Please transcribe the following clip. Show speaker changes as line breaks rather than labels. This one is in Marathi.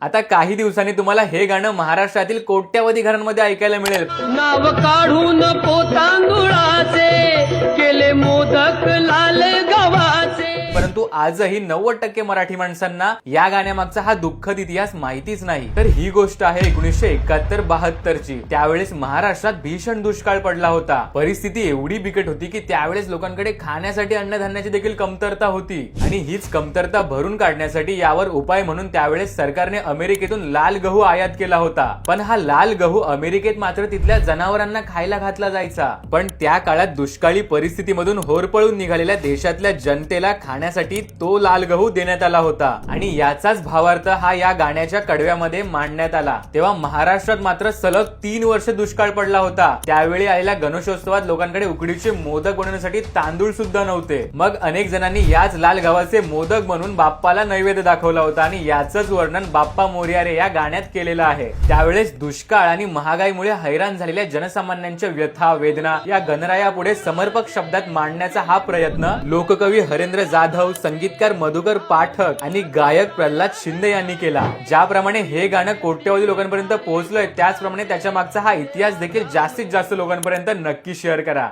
आता काही दिवसांनी तुम्हाला हे गाणं महाराष्ट्रातील कोट्यावधी घरांमध्ये ऐकायला मिळेल।
नाव काढून पोतांदुळाचे केले मोदक लाल गव्हाचे।
परंतु आजही 90% मराठी माणसांना या गाण्यामागचा हा दुःखद इतिहास माहितीच नाही। तर ही गोष्ट आहे 1971-72 ची। त्यावेळेस महाराष्ट्रात भीषण दुष्काळ पडला होता। परिस्थिती एवढी बिकट होती की त्यावेळेस लोकांकडे खाण्यासाठी अन्नधान्याची देखील कमतरता होती आणि हीच कमतरता भरून काढण्यासाठी यावर उपाय म्हणून त्यावेळेस सरकारने अमेरिकेतून लाल गहू आयात केला होता। पण हा लाल गहू अमेरिकेत मात्र तिथल्या जनावरांना खायला घातला जायचा। पण त्या काळात दुष्काळी परिस्थितीमधून होरपळून निघालेल्या देशातल्या जनतेला खाण्यासाठी तो लाल गहू देण्यात आला होता आणि याचाच भावार्थ हा या गाण्याच्या कडव्यामध्ये मांडण्यात आला। तेव्हा महाराष्ट्रात मात्र सलग 3 वर्ष दुष्काळ पडला होता। त्यावेळी आलेल्या गणेशोत्सवात लोकांकडे उकडीचे मोदक बनवण्यासाठी तांदूळ सुद्धा नव्हते। मग अनेक जणांनी याच लाल गव्हाचे मोदक बनवून बाप्पाला नैवेद्य दाखवला होता आणि याचंच वर्णन बाप्पा मोरया रे या गाण्यात केलेलं आहे। त्यावेळेस दुष्काळ आणि महागाईमुळे हैराण झालेल्या जनसामान्यांच्या व्यथा वेदना या गणरायापुढे समर्पक शब्दात मांडण्याचा हा प्रयत्न लोककवी हरेंद्र जाधव, संगीतकार मधुकर पाठक आणि गायक प्रल्हाद शिंदे यांनी केला। ज्याप्रमाणे हे गाणं कोट्यवधी लोकांपर्यंत पोहोचलंय त्याचप्रमाणे त्याच्या मागचा हा इतिहास देखील जास्तीत जास्त लोकांपर्यंत नक्की शेअर करा।